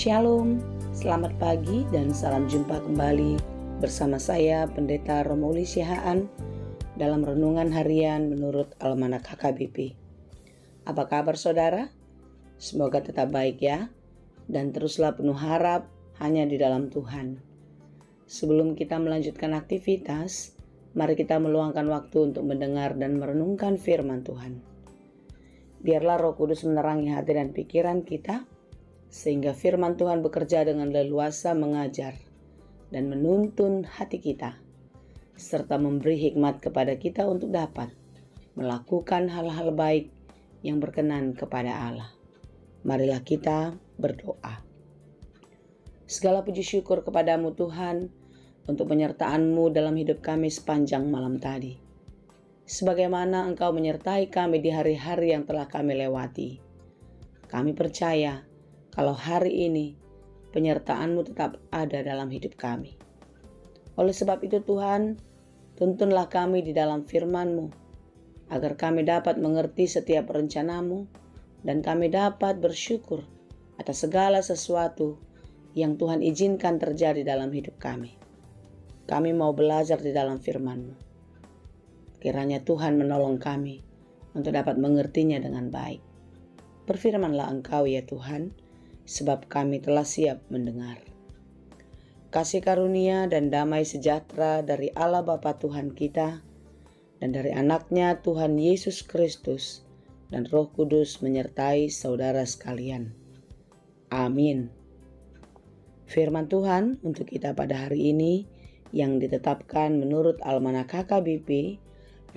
Shalom, selamat pagi dan salam jumpa kembali bersama saya Pendeta Romauli Sihaan dalam Renungan Harian menurut Almanak HKBP. Apa kabar saudara? Semoga tetap baik ya, dan teruslah penuh harap hanya di dalam Tuhan. Sebelum kita melanjutkan aktivitas, mari kita meluangkan waktu untuk mendengar dan merenungkan firman Tuhan. Biarlah Roh Kudus menerangi hati dan pikiran kita, sehingga firman Tuhan bekerja dengan leluasa mengajar dan menuntun hati kita, serta memberi hikmat kepada kita untuk dapat melakukan hal-hal baik yang berkenan kepada Allah. Marilah kita berdoa. Segala puji syukur kepadamu Tuhan untuk penyertaan-Mu dalam hidup kami sepanjang malam tadi. Sebagaimana Engkau menyertai kami di hari-hari yang telah kami lewati, kami percaya kalau hari ini penyertaan-Mu tetap ada dalam hidup kami. Oleh sebab itu Tuhan, tuntunlah kami di dalam firman-Mu, agar kami dapat mengerti setiap rencana-Mu, dan kami dapat bersyukur atas segala sesuatu yang Tuhan izinkan terjadi dalam hidup kami. Kami mau belajar di dalam firman-Mu. Kiranya Tuhan menolong kami untuk dapat mengertinya dengan baik. Berfirmanlah Engkau ya Tuhan, sebab kami telah siap mendengar. Kasih karunia dan damai sejahtera dari Allah Bapa Tuhan kita dan dari anaknya Tuhan Yesus Kristus dan Roh Kudus menyertai saudara sekalian. Amin. Firman Tuhan untuk kita pada hari ini yang ditetapkan menurut Almanak HKBP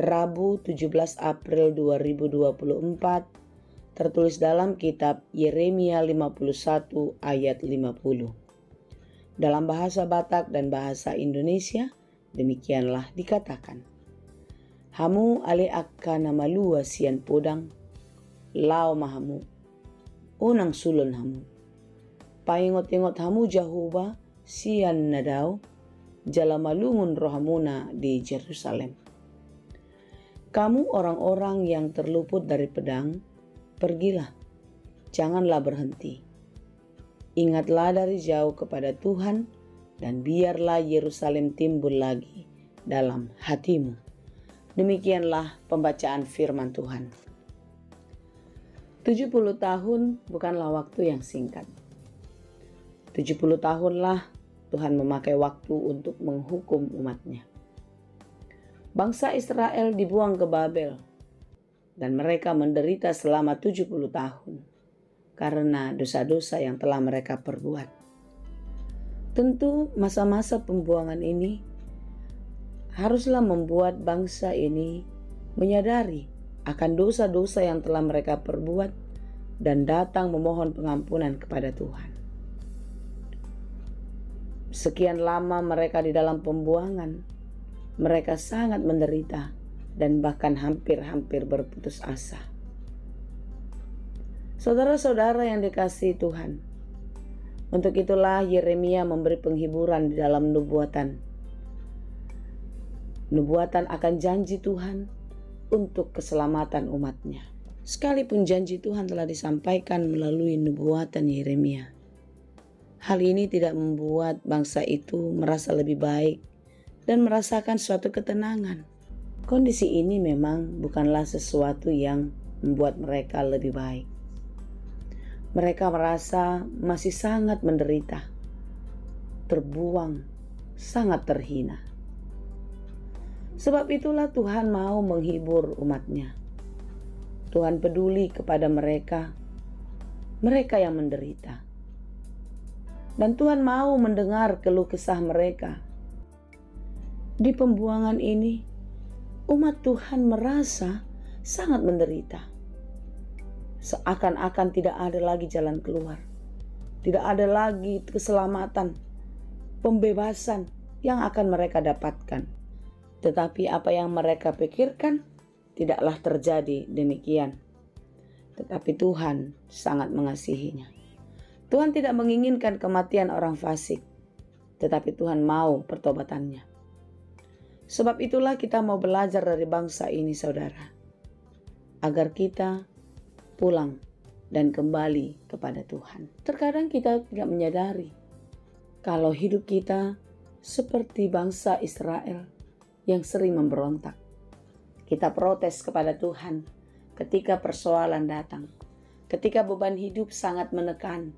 Rabu 17 April 2024 tertulis dalam kitab Yeremia 51 ayat 50. Dalam bahasa Batak dan bahasa Indonesia, demikianlah dikatakan. Hamu ale akka nama lua sian podang, lao mahamu, unang sulun hamu. Paingot-ingot hamu Jahoba sian nadau, jalamalungun rohamuna di Yerusalem. Kamu orang-orang yang terluput dari pedang, pergilah, janganlah berhenti. Ingatlah dari jauh kepada Tuhan dan biarlah Yerusalem timbul lagi dalam hatimu. Demikianlah pembacaan firman Tuhan. 70 tahun bukanlah waktu yang singkat. 70 tahunlah Tuhan memakai waktu untuk menghukum umatnya. Bangsa Israel dibuang ke Babel, dan mereka menderita selama 70 tahun karena dosa-dosa yang telah mereka perbuat. Tentu masa-masa pembuangan ini haruslah membuat bangsa ini menyadari akan dosa-dosa yang telah mereka perbuat dan datang memohon pengampunan kepada Tuhan. Sekian lama mereka di dalam pembuangan, mereka sangat menderita dan bahkan hampir-hampir berputus asa. Saudara-saudara yang dikasihi Tuhan, untuk itulah Yeremia memberi penghiburan di dalam nubuatan akan janji Tuhan untuk keselamatan umatnya. Sekalipun janji Tuhan telah disampaikan melalui nubuatan Yeremia, hal ini tidak membuat bangsa itu merasa lebih baik dan merasakan suatu ketenangan. Kondisi ini memang bukanlah sesuatu yang membuat mereka lebih baik. Mereka merasa masih sangat menderita, terbuang, sangat terhina. Sebab itulah Tuhan mau menghibur umatnya. Tuhan peduli kepada mereka yang menderita. Dan Tuhan mau mendengar keluh kesah mereka. Di pembuangan ini, umat Tuhan merasa sangat menderita. Seakan-akan tidak ada lagi jalan keluar. Tidak ada lagi keselamatan, pembebasan yang akan mereka dapatkan. Tetapi apa yang mereka pikirkan tidaklah terjadi demikian. Tetapi Tuhan sangat mengasihinya. Tuhan tidak menginginkan kematian orang fasik, tetapi Tuhan mau pertobatannya. Sebab itulah kita mau belajar dari bangsa ini saudara, agar kita pulang dan kembali kepada Tuhan. Terkadang kita tidak menyadari kalau hidup kita seperti bangsa Israel yang sering memberontak. Kita protes kepada Tuhan ketika persoalan datang, ketika beban hidup sangat menekan,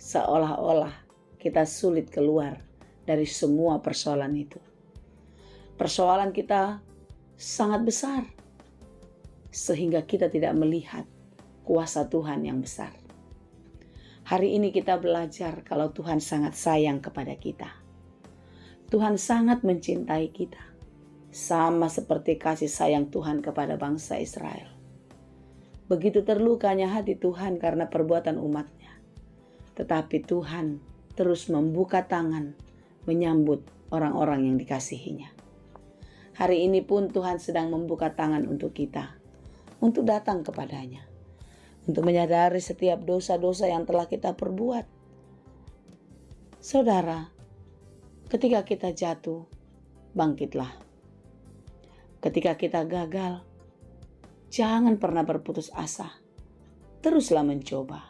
seolah-olah kita sulit keluar dari semua persoalan itu. Persoalan kita sangat besar, sehingga kita tidak melihat kuasa Tuhan yang besar. Hari ini kita belajar kalau Tuhan sangat sayang kepada kita. Tuhan sangat mencintai kita, sama seperti kasih sayang Tuhan kepada bangsa Israel. Begitu terlukanya hati Tuhan karena perbuatan umatnya, tetapi Tuhan terus membuka tangan menyambut orang-orang yang dikasihinya. Hari ini pun Tuhan sedang membuka tangan untuk kita, untuk datang kepadanya, untuk menyadari setiap dosa-dosa yang telah kita perbuat. Saudara, ketika kita jatuh, bangkitlah. Ketika kita gagal, jangan pernah berputus asa. Teruslah mencoba.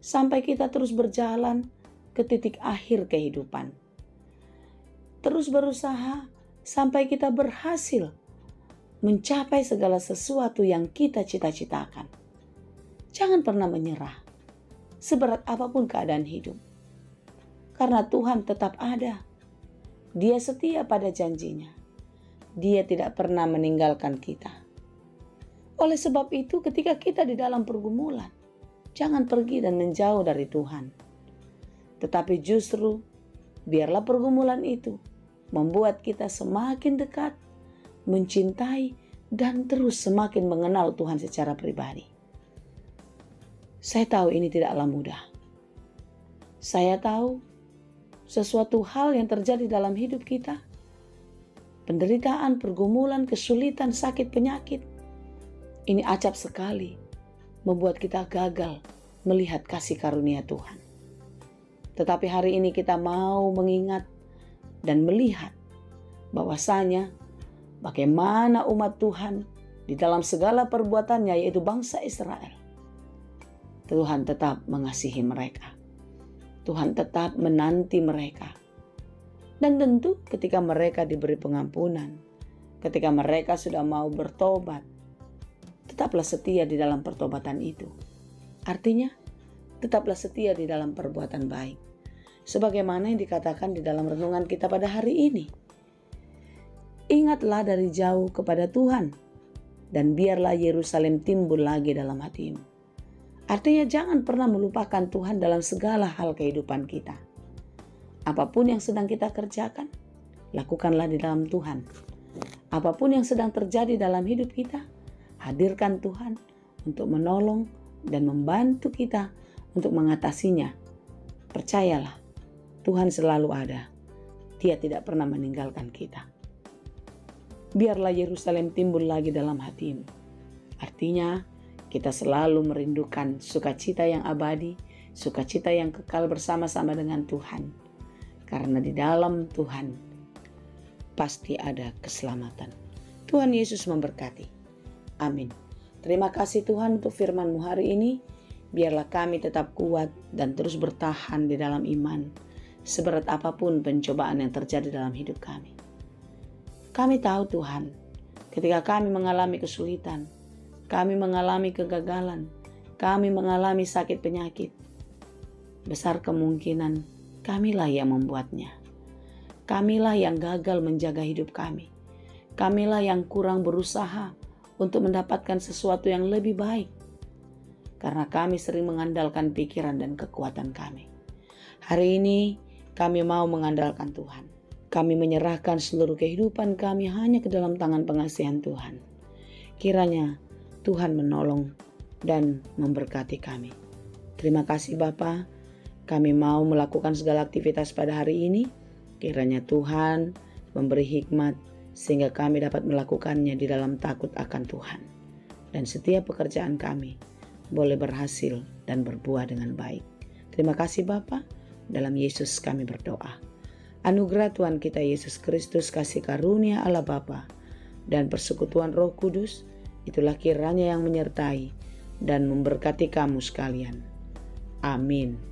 Sampai kita terus berjalan ke titik akhir kehidupan. Terus berusaha sampai kita berhasil mencapai segala sesuatu yang kita cita-citakan. Jangan pernah menyerah, seberat apapun keadaan hidup. Karena Tuhan tetap ada. Dia setia pada janjinya. Dia tidak pernah meninggalkan kita. Oleh sebab itu, ketika kita di dalam pergumulan, jangan pergi dan menjauh dari Tuhan. Tetapi justru, biarlah pergumulan itu membuat kita semakin dekat, mencintai, dan terus semakin mengenal Tuhan secara pribadi. Saya tahu ini tidaklah mudah. Saya tahu sesuatu hal yang terjadi dalam hidup kita, penderitaan, pergumulan, kesulitan, sakit, penyakit, ini acap sekali membuat kita gagal melihat kasih karunia Tuhan. Tetapi hari ini kita mau mengingat dan melihat bahwasanya bagaimana umat Tuhan di dalam segala perbuatannya, yaitu bangsa Israel, Tuhan tetap mengasihi mereka. Tuhan tetap menanti mereka. Dan tentu ketika mereka diberi pengampunan, ketika mereka sudah mau bertobat, tetaplah setia di dalam pertobatan itu. Artinya, tetaplah setia di dalam perbuatan baik. Sebagaimana yang dikatakan di dalam renungan kita pada hari ini. Ingatlah dari jauh kepada Tuhan, dan biarlah Yerusalem timbul lagi dalam hatimu. Artinya jangan pernah melupakan Tuhan dalam segala hal kehidupan kita. Apapun yang sedang kita kerjakan, lakukanlah di dalam Tuhan. Apapun yang sedang terjadi dalam hidup kita, hadirkan Tuhan untuk menolong dan membantu kita untuk mengatasinya. Percayalah, Tuhan selalu ada. Dia tidak pernah meninggalkan kita. Biarlah Yerusalem timbul lagi dalam hatimu. Artinya, kita selalu merindukan sukacita yang abadi, sukacita yang kekal bersama-sama dengan Tuhan. Karena di dalam Tuhan pasti ada keselamatan. Tuhan Yesus memberkati. Amin. Terima kasih Tuhan untuk firman-Mu hari ini. Biarlah kami tetap kuat dan terus bertahan di dalam iman, seberat apapun pencobaan yang terjadi dalam hidup kami. Kami tahu Tuhan, ketika kami mengalami kesulitan, kami mengalami kegagalan, kami mengalami sakit penyakit, besar kemungkinan kamilah yang membuatnya. Kamilah yang gagal menjaga hidup kami. Kamilah yang kurang berusaha untuk mendapatkan sesuatu yang lebih baik. Karena kami sering mengandalkan pikiran dan kekuatan kami. Hari ini kami mau mengandalkan Tuhan. Kami menyerahkan seluruh kehidupan kami hanya ke dalam tangan pengasihan Tuhan. Kiranya Tuhan menolong dan memberkati kami. Terima kasih Bapa. Kami mau melakukan segala aktivitas pada hari ini. Kiranya Tuhan memberi hikmat sehingga kami dapat melakukannya di dalam takut akan Tuhan. Dan setiap pekerjaan kami boleh berhasil dan berbuah dengan baik. Terima kasih Bapa. Dalam Yesus kami berdoa. Anugerah Tuhan kita Yesus Kristus, kasih karunia Allah Bapa, dan persekutuan Roh Kudus, itulah kiranya yang menyertai dan memberkati kamu sekalian. Amin.